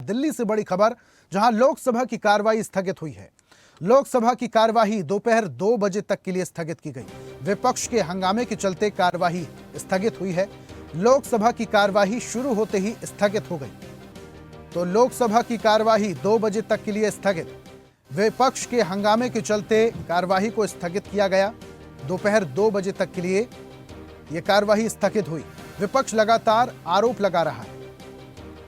दिल्ली से बड़ी खबर, जहां लोकसभा की कार्रवाई स्थगित हुई है। लोकसभा की कार्यवाही दोपहर 2 बजे तक के लिए स्थगित की गई। विपक्ष के हंगामे के चलते कार्यवाही स्थगित हुई है। लोकसभा की कार्यवाही शुरू होते ही स्थगित हो गई। तो लोकसभा की कार्यवाही 2 बजे तक के लिए स्थगित। विपक्ष के हंगामे के चलते कार्यवाही को स्थगित किया गया। दोपहर 2 बजे तक के लिए यह कार्यवाही स्थगित हुई। विपक्ष लगातार आरोप लगा रहा है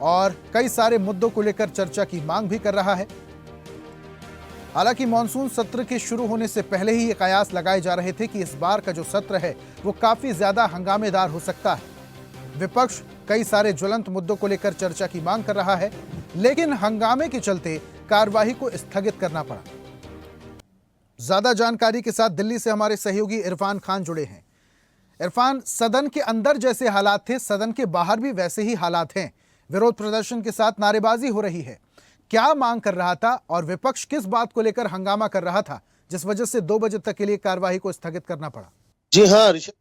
और कई सारे मुद्दों को लेकर चर्चा की मांग भी कर रहा है। हालांकि मॉनसून सत्र के शुरू होने से पहले ही ये कयास लगाए जा रहे थे कि इस बार का जो सत्र है वो काफी ज्यादा हंगामेदार हो सकता है। विपक्ष कई सारे ज्वलंत मुद्दों को लेकर चर्चा की मांग कर रहा है, लेकिन हंगामे के चलते कार्यवाही को स्थगित करना पड़ा। ज्यादा जानकारी के साथ दिल्ली से हमारे सहयोगी इरफान खान जुड़े हैं। इरफान, सदन के अंदर जैसे हालात थे, सदन के बाहर भी वैसे ही हालात हैं। विरोध प्रदर्शन के साथ नारेबाजी हो रही है। क्या मांग कर रहा था और विपक्ष किस बात को लेकर हंगामा कर रहा था, जिस वजह से 2 बजे तक के लिए कार्यवाही को स्थगित करना पड़ा? जी हाँ ऋषभ,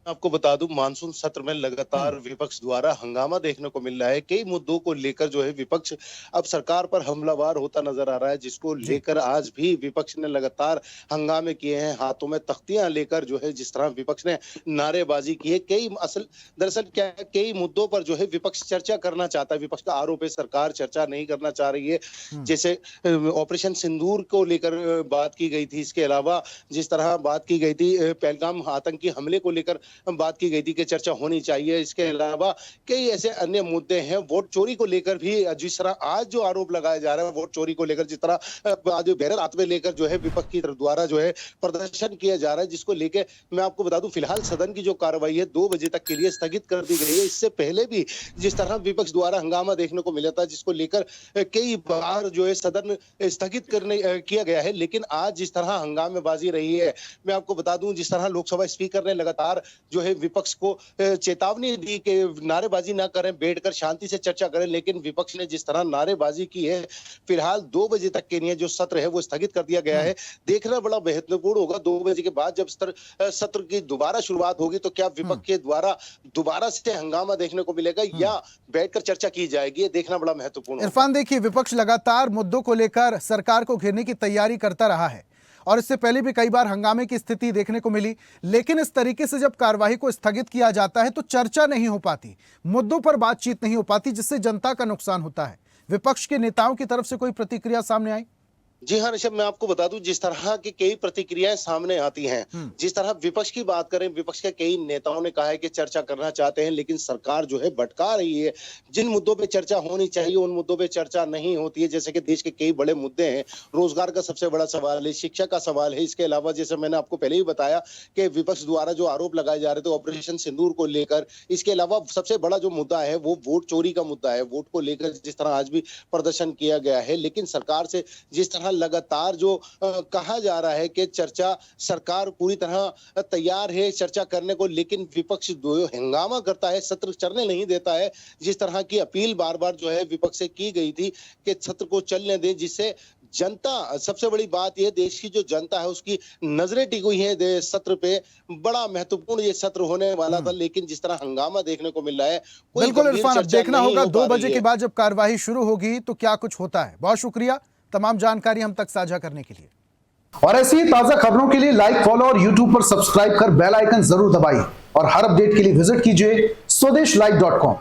आपको बता दूं, मानसून सत्र में लगातार विपक्ष द्वारा हंगामा देखने को मिल रहा है। कई मुद्दों को लेकर जो है विपक्ष अब सरकार पर हमलावर होता नजर आ रहा है, जिसको लेकर आज भी विपक्ष ने लगातार हंगामे किए हैं। हाथों में तख्तियां लेकर जो है जिस तरह विपक्ष ने नारेबाजी की है। दरअसल क्या कई मुद्दों पर जो है विपक्ष चर्चा करना चाहता है। विपक्ष का आरोप है सरकार चर्चा नहीं करना चाह रही है। जैसे ऑपरेशन सिंदूर को लेकर बात की गई थी। इसके अलावा जिस तरह बात की गई थी पहलगाम आतंकी हमले को लेकर बात की गई थी कि चर्चा होनी चाहिए। इसके अलावा कई ऐसे अन्य मुद्दे हैं। वोट चोरी को लेकर भी जिस तरह आज जो आरोप लगाया जा रहा है वोट चोरी को लेकर, जिस तरह आज बैरल हाथ में लेकर जो है विपक्ष की द्वारा जो है प्रदर्शन किया जा रहा है, जिसको लेकर मैं आपको बता दूं फिलहाल सदन की जो कार्रवाई है 2 बजे तक के लिए स्थगित कर दी गई है। इससे पहले भी जिस तरह विपक्ष द्वारा हंगामा देखने को मिला था, जिसको लेकर कई बार जो है सदन स्थगित करने किया गया है, लेकिन आज जिस तरह हंगामेबाजी रही है, मैं आपको बता दूं जिस तरह लोकसभा स्पीकर ने लगातार जो है विपक्ष को चेतावनी दी कि नारेबाजी ना करें, बैठकर शांति से चर्चा करें, लेकिन विपक्ष ने जिस तरह नारेबाजी की है, फिलहाल 2 बजे तक के लिए जो सत्र है वो स्थगित कर दिया गया है। देखना बड़ा महत्वपूर्ण होगा 2 बजे के बाद जब सत्र की दोबारा शुरुआत होगी तो क्या विपक्ष के द्वारा दोबारा से हंगामा देखने को मिलेगा या बैठकर चर्चा की जाएगी, ये देखना बड़ा महत्वपूर्ण। इरफान, देखिए, विपक्ष लगातार मुद्दों को लेकर सरकार को घेरने की तैयारी करता रहा है और इससे पहले भी कई बार हंगामे की स्थिति देखने को मिली, लेकिन इस तरीके से जब कार्यवाही को स्थगित किया जाता है तो चर्चा नहीं हो पाती, मुद्दों पर बातचीत नहीं हो पाती, जिससे जनता का नुकसान होता है। विपक्ष के नेताओं की तरफ से कोई प्रतिक्रिया सामने आई? जी हाँ ऋषभ, मैं आपको बता दूं जिस तरह की कई प्रतिक्रियाएं सामने आती हैं। जिस तरह विपक्ष की बात करें, विपक्ष के कई नेताओं ने कहा है कि चर्चा करना चाहते हैं, लेकिन सरकार जो है भटका रही है। जिन मुद्दों पे चर्चा होनी चाहिए उन मुद्दों पे चर्चा नहीं होती है। जैसे कि देश के कई बड़े मुद्दे हैं, रोजगार का सबसे बड़ा सवाल है, शिक्षा का सवाल है। इसके अलावा जैसे मैंने आपको पहले ही बताया कि विपक्ष द्वारा जो आरोप लगाए जा रहे थे ऑपरेशन सिंदूर को लेकर, इसके अलावा सबसे बड़ा जो मुद्दा है वो वोट चोरी का मुद्दा है। वोट को लेकर जिस तरह आज भी प्रदर्शन किया गया है, लेकिन सरकार से जिस तरह लगातार जो कहा जा रहा है कि चर्चा सरकार पूरी तरह तैयार है चर्चा करने को, लेकिन विपक्ष हंगामा करता है, सत्र चलने नहीं देता है। जिस तरह की अपील बार बार जो है विपक्ष से की गई थी कि सत्र को चलने दे, जिससे जनता, सबसे बड़ी बात यह देश की जो जनता है उसकी नजरें टिकी हुई है सत्र पे। बड़ा महत्वपूर्ण ये सत्र होने वाला था, लेकिन जिस तरह हंगामा देखने को मिल रहा है, बिल्कुल इरफान, अब देखना होगा 2 बजे के बाद जब कार्यवाही शुरू होगी तो क्या कुछ होता है। बहुत शुक्रिया तमाम जानकारी हम तक साझा करने के लिए। और ऐसी ताजा खबरों के लिए लाइक, फॉलो और यूट्यूब पर सब्सक्राइब कर बेल आइकन जरूर दबाइए और हर अपडेट के लिए विजिट कीजिए स्वदेशलाइव.com।